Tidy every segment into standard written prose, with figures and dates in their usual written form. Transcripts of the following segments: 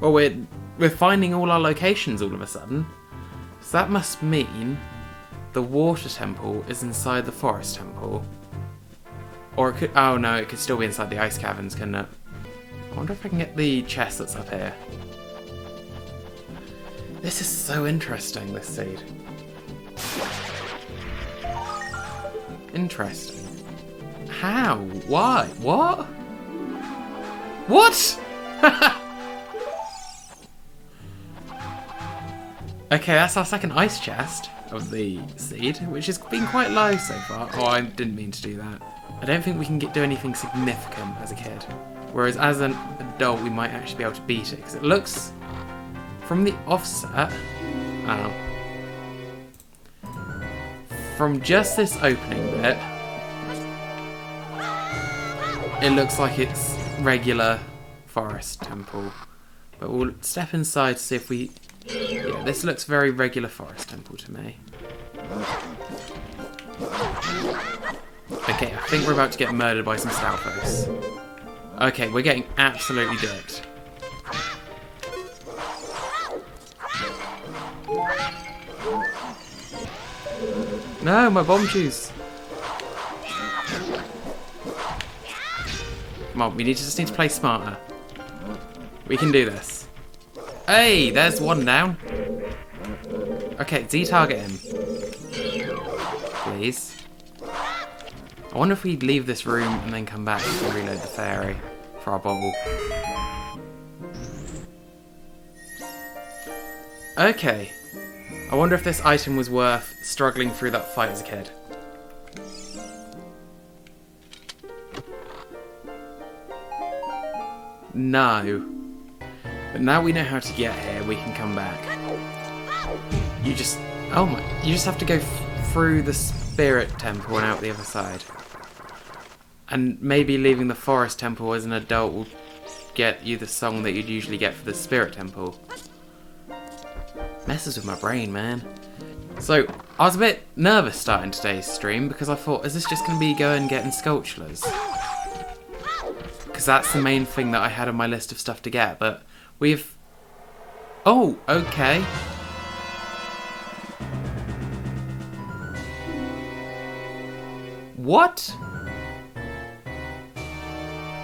Well, we're finding all our locations all of a sudden. So that must mean the water temple is inside the forest temple. Or it could... Oh no, it could still be inside the ice caverns, couldn't it? I wonder if I can get the chest that's up here. This is so interesting, this seed. Interesting. How? Why? What? What? Okay, that's our second ice chest of the seed, which has been quite low so far. Oh, I didn't mean to do that. I don't think we can do anything significant as a kid. Whereas as an adult, we might actually be able to beat it. Because it looks, from the offset, from just this opening bit, it looks like it's regular forest temple. But we'll step inside to see if we... Yeah, this looks very regular forest temple to me. Okay, I think we're about to get murdered by some Stalfos. Okay, we're getting absolutely dicked. No, my bomb juice. Come on, just need to play smarter. We can do this. Hey, there's one down. Okay, Z-target him. Please. I wonder if we'd leave this room and then come back and reload the fairy for our bottle. Okay. I wonder if this item was worth struggling through that fight as a kid. No. But now we know how to get here, we can come back. You just... Oh my... You just have to go through the spirit temple and out the other side. And maybe leaving the forest temple as an adult will get you the song that you'd usually get for the spirit temple. Messes with my brain, man. So, I was a bit nervous starting today's stream because I thought, is this just going to be going and getting sculptures? Because that's the main thing that I had on my list of stuff to get, but we've... Oh, okay. What?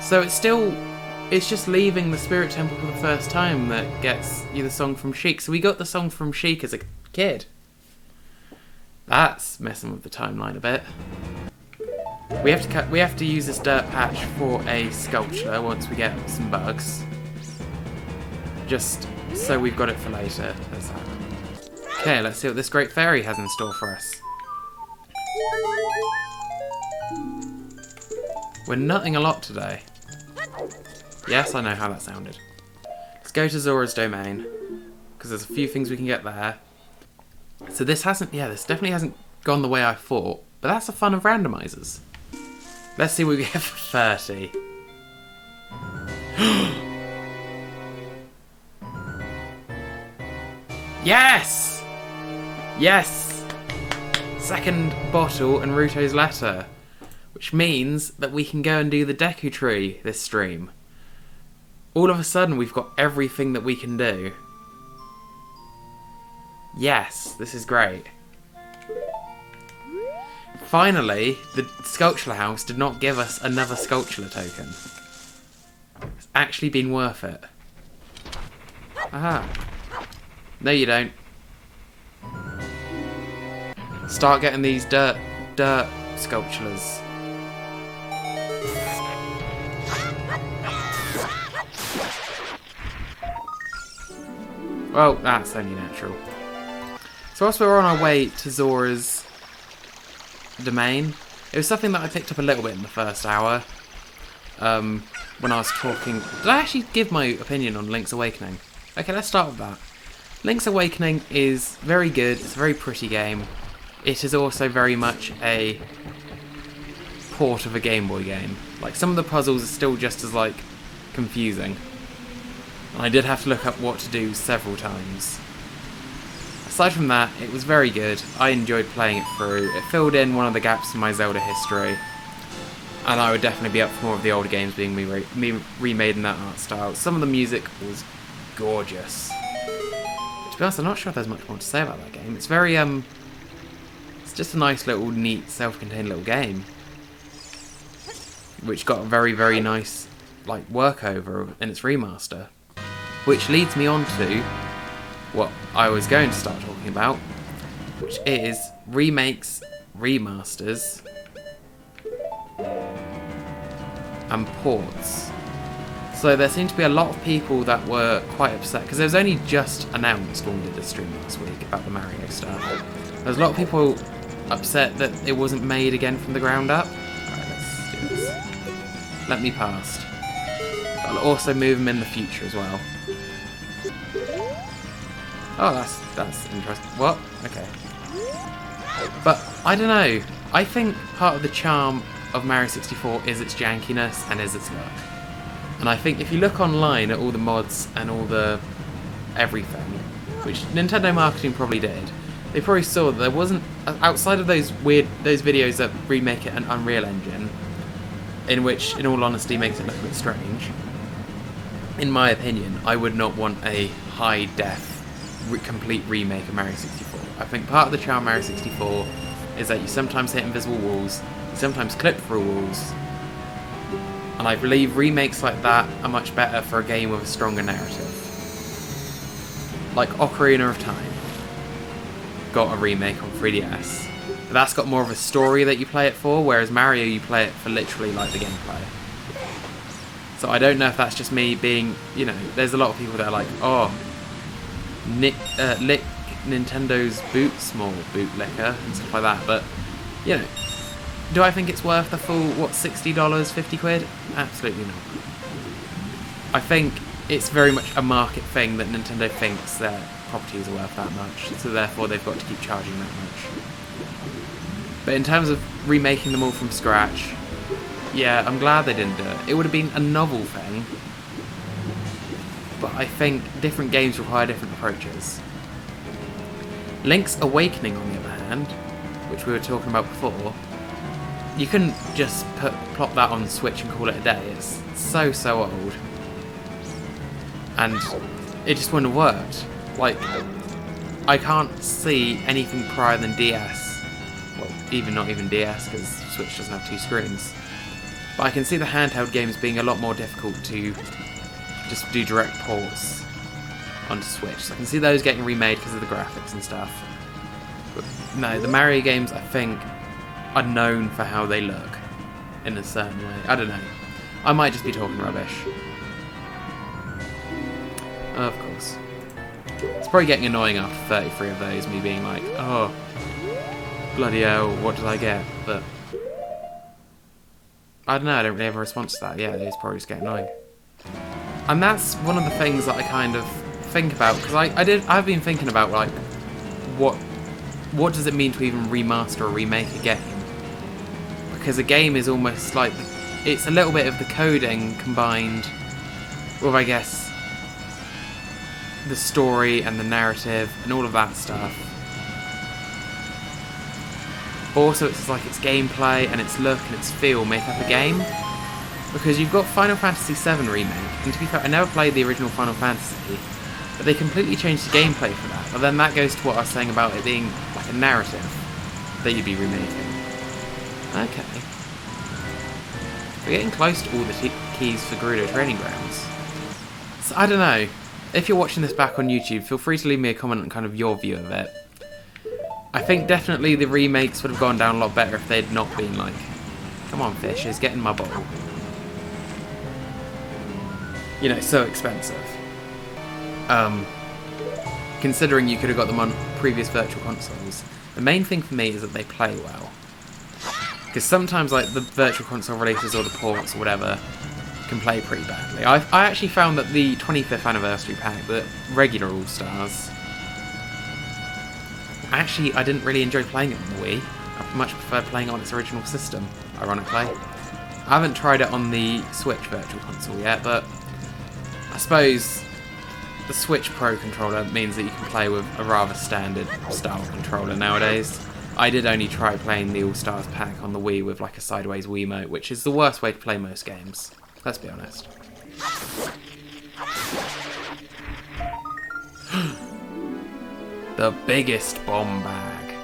So it's just leaving the Spirit Temple for the first time that gets you the song from Sheik. So we got the song from Sheik as a kid. That's messing with the timeline a bit. We have to use this dirt patch for a sculpture once we get some bugs. Just so we've got it for later. There's that. Okay, let's see what this great fairy has in store for us. We're nutting a lot today. Yes, I know how that sounded. Let's go to Zora's domain, because there's a few things we can get there. So this definitely hasn't gone the way I thought, but that's the fun of randomizers. Let's see what we get for 30. Yes! Yes! Second bottle and Ruto's letter. Which means that we can go and do the Deku Tree this stream. All of a sudden we've got everything that we can do. Yes, this is great. Finally, the Sculpture House did not give us another Sculpture token. It's actually been worth it. Aha. No you don't. Start getting these dirt sculptures. Well, that's only natural. So whilst we're on our way to Zora's domain, it was something that I picked up a little bit in the first hour. When I was talking... Did I actually give my opinion on Link's Awakening? Okay, let's start with that. Link's Awakening is very good, it's a very pretty game. It is also very much a port of a Game Boy game. Like, some of the puzzles are still just as, like, confusing. And I did have to look up what to do several times. Aside from that, it was very good. I enjoyed playing it through. It filled in one of the gaps in my Zelda history. And I would definitely be up for more of the older games being remade in that art style. Some of the music was gorgeous. To be honest, I'm not sure if there's much more to say about that game. It's very, it's just a nice little, neat, self-contained little game. Which got a very, very nice, like, workover in its remaster. Which leads me on to what I was going to start talking about, which is remakes, remasters, and ports. So there seemed to be a lot of people that were quite upset, because it was only just announced when we did the stream last week about the Mario stuff. There's a lot of people upset that it wasn't made again from the ground up. Alright, let's do this. Let me past. I'll also move them in the future as well. Oh, that's interesting. What? Okay. But, I don't know. I think part of the charm of Mario 64 is its jankiness and is its look. And I think if you look online at all the mods and all the everything, which Nintendo marketing probably did, they probably saw that there wasn't, outside of those videos that remake it an Unreal Engine, in which, in all honesty, makes it look a bit strange. In my opinion, I would not want a high-def, complete remake of Mario 64. I think part of the charm of Mario 64 is that you sometimes hit invisible walls, you sometimes clip through walls, and I believe remakes like that are much better for a game with a stronger narrative. Like Ocarina of Time got a remake on 3DS, but that's got more of a story that you play it for, whereas Mario you play it for literally like the gameplay. So I don't know if that's just me being, you know, there's a lot of people that are like, oh, lick Nintendo's boots more, bootlicker, and stuff like that, but, you know, do I think it's worth the full, what, $60, 50 quid? Absolutely not. I think it's very much a market thing that Nintendo thinks their properties are worth that much, so therefore they've got to keep charging that much. But in terms of remaking them all from scratch, yeah, I'm glad they didn't do it. It would have been a novel thing, but I think different games require different approaches. Link's Awakening, on the other hand, which we were talking about before, you couldn't just plop that on Switch and call it a day. It's so old. And it just wouldn't have worked. Like, I can't see anything prior than DS. Well, not even DS, because Switch doesn't have 2 screens. But I can see the handheld games being a lot more difficult to just do direct ports onto Switch. So I can see those getting remade because of the graphics and stuff. But no, the Mario games, I think, are known for how they look in a certain way. I don't know. I might just be talking rubbish. Of course. It's probably getting annoying after 33 of those, me being like, oh, bloody hell, what did I get? But I don't know, I don't really have a response to that. Yeah, it's probably just getting annoying. And that's one of the things that I kind of think about, because I've been thinking about, like, what does it mean to even remaster or remake a game? Because a game is almost like, it's a little bit of the coding combined with, I guess, the story and the narrative and all of that stuff. Also, it's like its gameplay and its look and its feel make up a game. Because you've got Final Fantasy VII Remake, and to be fair, I never played the original Final Fantasy, but they completely changed the gameplay for that. But then that goes to what I was saying about it being like a narrative that you'd be remaking. Okay. We're getting close to all the keys for Gerudo Training Grounds. So I don't know. If you're watching this back on YouTube, feel free to leave me a comment on kind of your view of it. I think definitely the remakes would have gone down a lot better if they'd not been like, come on fishes, get in my bowl. You know, so expensive. Considering you could have got them on previous virtual consoles, the main thing for me is that they play well. Because sometimes, like, the virtual console releases or the ports or whatever can play pretty badly. I actually found that the 25th anniversary pack, the regular All-Stars, actually, I didn't really enjoy playing it on the Wii. I much prefer playing it on its original system, ironically. I haven't tried it on the Switch virtual console yet, but I suppose the Switch Pro controller means that you can play with a rather standard style controller nowadays. I did only try playing the All-Stars pack on the Wii with like a sideways Wiimote, which is the worst way to play most games. Let's be honest. The biggest bomb bag.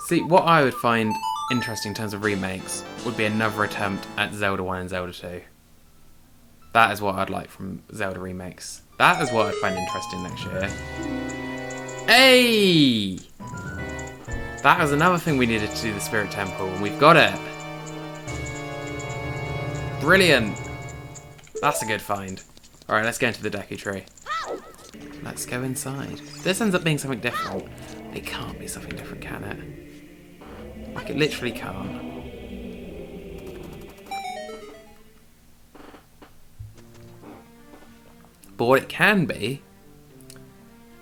See, what I would find interesting in terms of remakes would be another attempt at Zelda 1 and Zelda 2. That is what I'd like from Zelda remakes. That is what I'd find interesting next year. Hey! That was another thing we needed to do, the Spirit Temple, and we've got it. Brilliant. That's a good find. Alright, let's go into the Deku Tree. Let's go inside. This ends up being something different. It can't be something different, can it? Like, it literally can't. But what it can be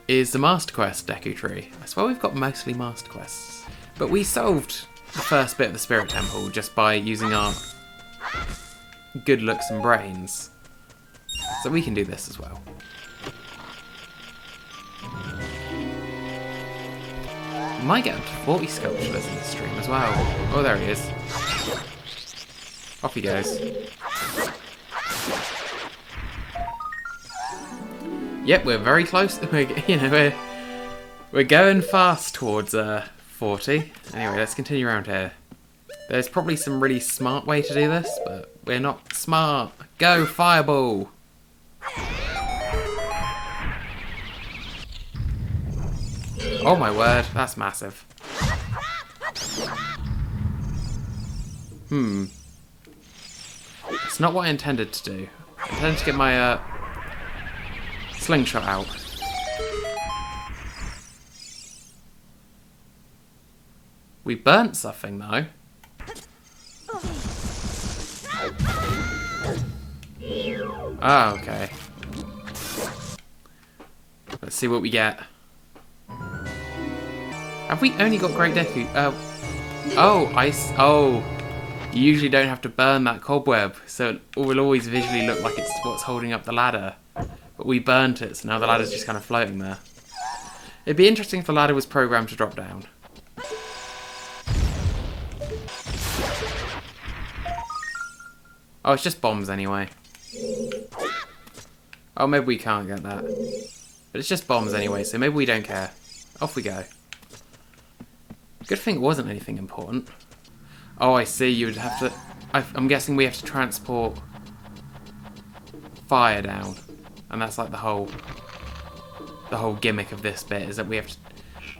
is the Master Quest Deku Tree. I swear we've got mostly Master Quests. But we solved the first bit of the Spirit Temple just by using our good looks and brains. So we can do this as well. We might get up to 40 sculptures in the stream as well. Oh, there he is. Off he goes. Yep, we're very close. We're going fast towards 40. Anyway, let's continue around here. There's probably some really smart way to do this, but we're not smart. Go, Fireball! Oh my word, that's massive. It's not what I intended to do. I intended to get my slingshot out. We burnt something though. Ah, okay. Let's see what we get. Have we only got Great Deku? Oh, you usually don't have to burn that cobweb, so it will always visually look like it's what's holding up the ladder. But we burnt it, so now the ladder's just kind of floating there. It'd be interesting if the ladder was programmed to drop down. Oh, it's just bombs anyway. Oh, maybe we can't get that. But it's just bombs anyway, so maybe we don't care. Off we go. Good thing it wasn't anything important. Oh, I see, you would have to... I'm guessing we have to transport fire down. And that's like the whole gimmick of this bit, is that we have to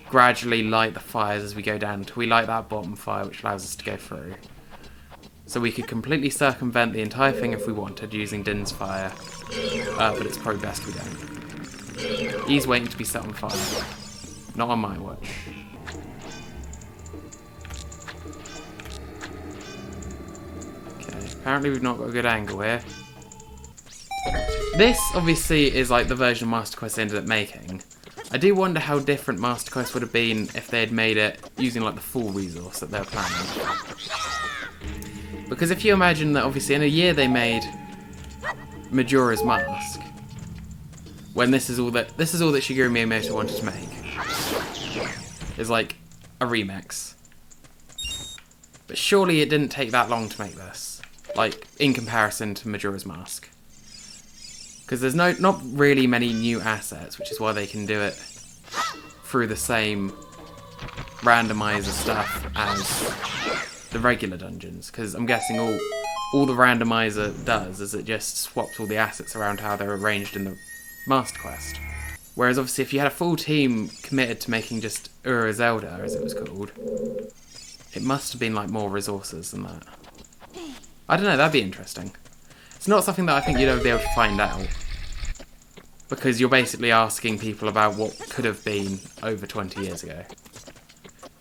gradually light the fires as we go down until we light that bottom fire, which allows us to go through. So we could completely circumvent the entire thing if we wanted using Din's fire. But it's probably best we don't. He's waiting to be set on fire. Not on my watch. Okay, apparently we've not got a good angle here. This, obviously, is like the version of Master Quest they ended up making. I do wonder how different Master Quest would have been if they had made it using like the full resource that they were planning. Because if you imagine that, obviously, in a year they made Majora's Mask, when this is all that Shigeru Miyamoto wanted to make, is like a remix. But surely it didn't take that long to make this, like in comparison to Majora's Mask. Because there's not really many new assets, which is why they can do it through the same randomizer stuff as the regular dungeons. Because I'm guessing all the randomizer does is it just swaps all the assets around how they're arranged in the Master Quest. Whereas obviously if you had a full team committed to making just Ura Zelda, as it was called, it must have been like more resources than that. I don't know, that'd be interesting. It's not something that I think you'd ever be able to find out, because you're basically asking people about what could have been over 20 years ago.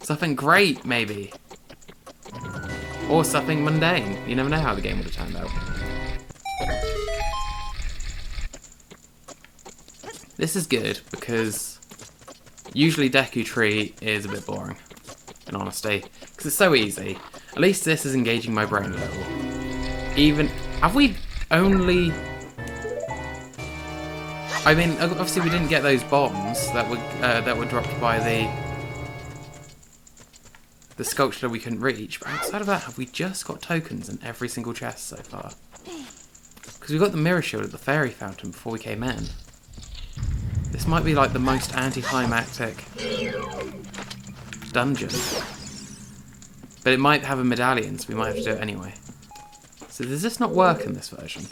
Something great, maybe. Or something mundane. You never know how the game would have turned out. This is good, because usually Deku Tree is a bit boring, in honesty, because it's so easy. At least this is engaging my brain a little. Even... Have we only... I mean, obviously we didn't get those bombs that were dropped by the sculpture we couldn't reach, but outside of that, have we just got tokens in every single chest so far? Because we got the mirror shield at the fairy fountain before we came in. This might be like the most anticlimactic dungeon. But it might have a medallion, so we might have to do it anyway. So does this not work in this version?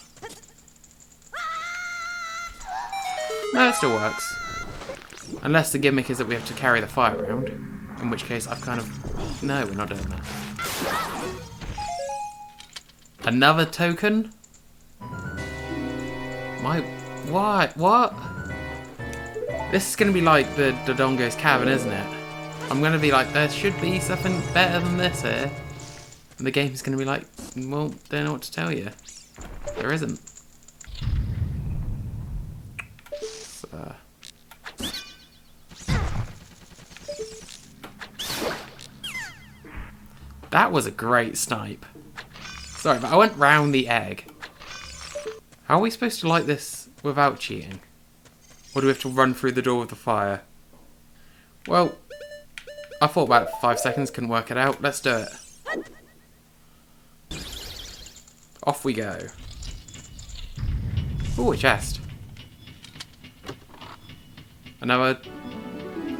No, it still works. Unless the gimmick is that we have to carry the fire around. In which case I've kind of... No, we're not doing that. Another token? Why? What? This is going to be like the Dodongo's Cavern, isn't it? I'm going to be like, there should be something better than this here. And the game's going to be like, well, don't know what to tell you. There isn't. So. That was a great snipe. Sorry, but I went round the egg. How are we supposed to light this without cheating? Or do we have to run through the door with the fire? Well, I thought about it for 5 seconds, couldn't work it out. Let's do it. Off we go. Ooh, a chest. Another...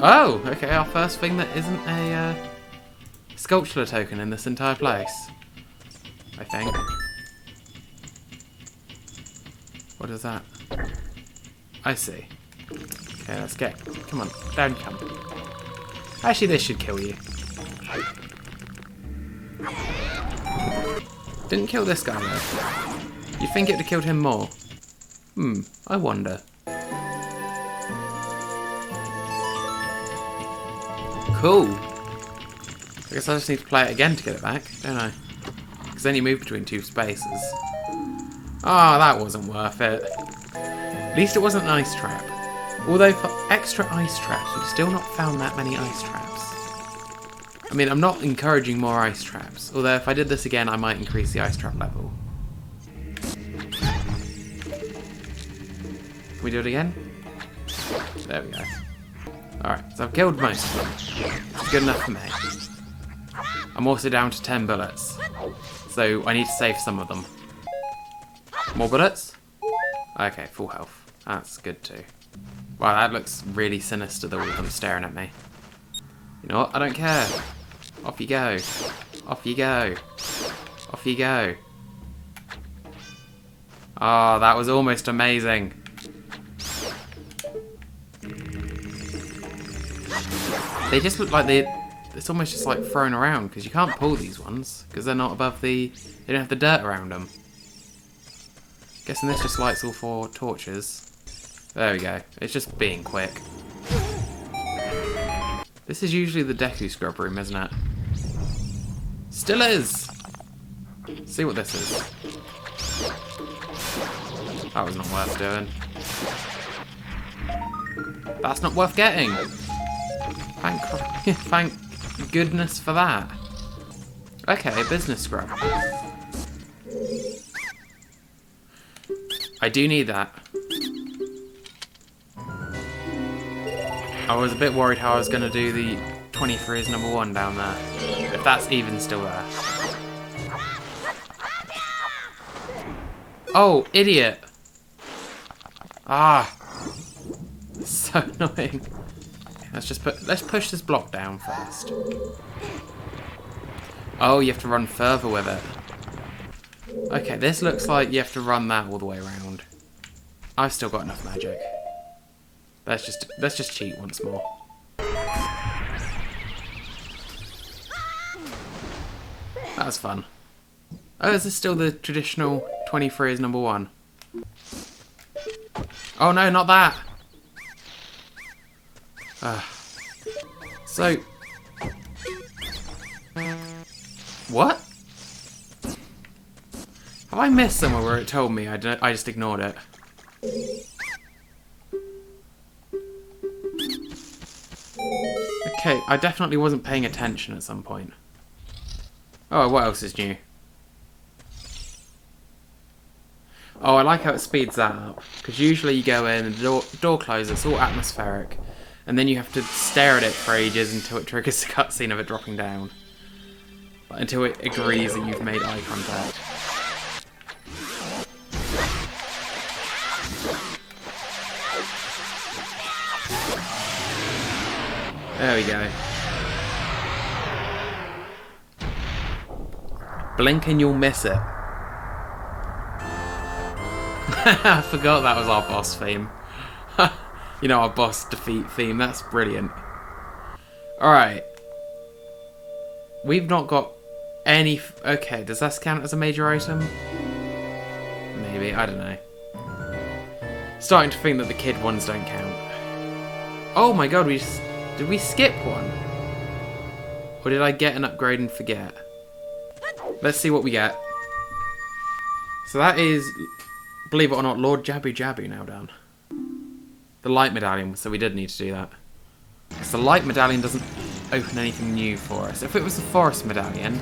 Oh, okay, our first thing that isn't a sculpture token in this entire place. I think. What is that? I see. Okay, let's get... Come on, down you come. Actually, this should kill you. Didn't kill this guy, though. You'd think it would have killed him more. I wonder. Cool. I guess I just need to play it again to get it back, don't I? Because then you move between two spaces. Ah, that wasn't worth it. At least it wasn't an ice trap. Although for extra ice traps, we've still not found that many ice traps. I mean, I'm not encouraging more ice traps. Although if I did this again, I might increase the ice trap level. Can we do it again? There we go. Alright, so I've killed most of them. It's good enough for me. I'm also down to 10 bullets. So I need to save some of them. More bullets? Okay, full health. That's good too. Wow, that looks really sinister, the all of them staring at me. You know what? I don't care. Off you go. Off you go. Off you go. Oh, that was almost amazing. They just look like it's almost just like thrown around, because you can't pull these ones, because they're not above they don't have the dirt around them. Guessing this just lights all 4 torches. There we go. It's just being quick. This is usually the Deku Scrub room, isn't it? Still is! See what this is. That was not worth doing. That's not worth getting! Thank goodness for that. Okay, business scrub. I do need that. I was a bit worried how I was going to do the 23 as number 1 down there. If that's even still there. Oh, idiot! Ah! So annoying. Let's push this block down first. Oh, you have to run further with it. Okay, this looks like you have to run that all the way around. I've still got enough magic. Let's just cheat once more. That was fun. Oh, is this still the traditional 23 as number 1? Oh no, not that! So... What? Have I missed somewhere where it told me? I just ignored it. Okay, I definitely wasn't paying attention at some point. Oh, what else is new? Oh, I like how it speeds that up. Because usually you go in and the door closes, it's all atmospheric. And then you have to stare at it for ages until it triggers the cutscene of it dropping down. Until it agrees that you've made eye contact. There we go. Blink and you'll miss it. I forgot that was our boss theme. You know, our boss defeat theme. That's brilliant. Alright. We've not got any... Okay, does that count as a major item? Maybe, I don't know. Starting to think that the kid ones don't count. Oh my god, did we skip one? Or did I get an upgrade and forget? Let's see what we get. So that is, believe it or not, Lord Jabu Jabu now down. The light medallion, so we did need to do that. Because the light medallion doesn't open anything new for us. If it was the forest medallion,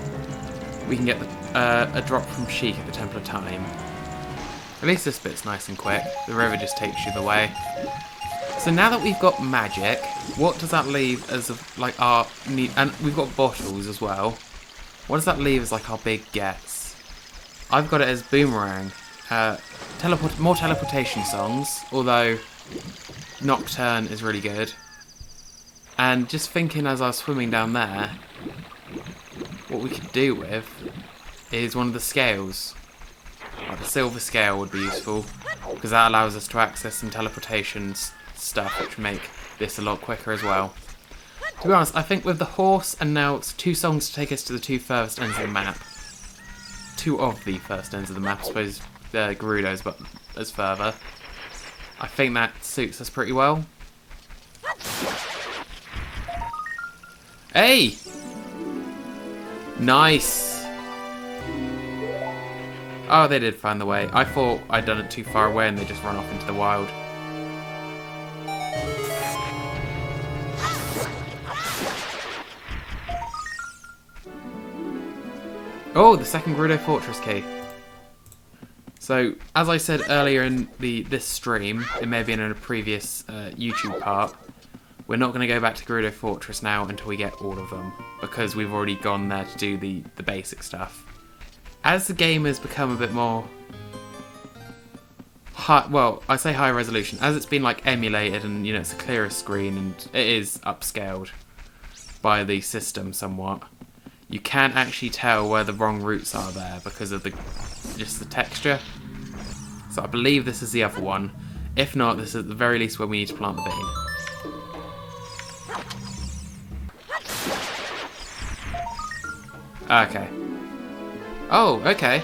we can get a drop from Sheik at the Temple of Time. At least this bit's nice and quick. The river just takes you the way. So now that we've got magic, what does that leave as like our need? And we've got bottles as well. What does that leave as like our big gets? I've got it as boomerang. More teleportation songs, although Nocturne is really good. And just thinking as I was swimming down there, what we could do with is one of the scales. Like the silver scale would be useful, because that allows us to access some teleportation stuff, which make this a lot quicker as well. To be honest, I think with the horse and now it's 2 songs to take us to the 2 furthest ends of the map. 2 of the first ends of the map, I suppose Gerudo's but as further. I think that suits us pretty well. Hey! Nice! Oh, they did find the way. I thought I'd done it too far away and they just run off into the wild. Oh, the second Gerudo Fortress key. So, as I said earlier in this stream, it may have been in a previous YouTube part, we're not going to go back to Gerudo Fortress now until we get all of them, because we've already gone there to do the basic stuff. As the game has become a bit more high, well, I say high resolution, as it's been like emulated and, you know, it's a clearer screen and it is upscaled by the system somewhat, you can actually tell where the wrong routes are there because of just the texture. So I believe this is the other one. If not, this is at the very least where we need to plant the bean. Okay. Oh, okay.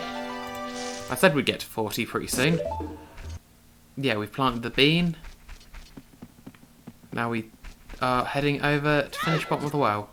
I said we'd get to 40 pretty soon. Yeah, we've planted the bean. Now we are heading over to finish bottom of the well.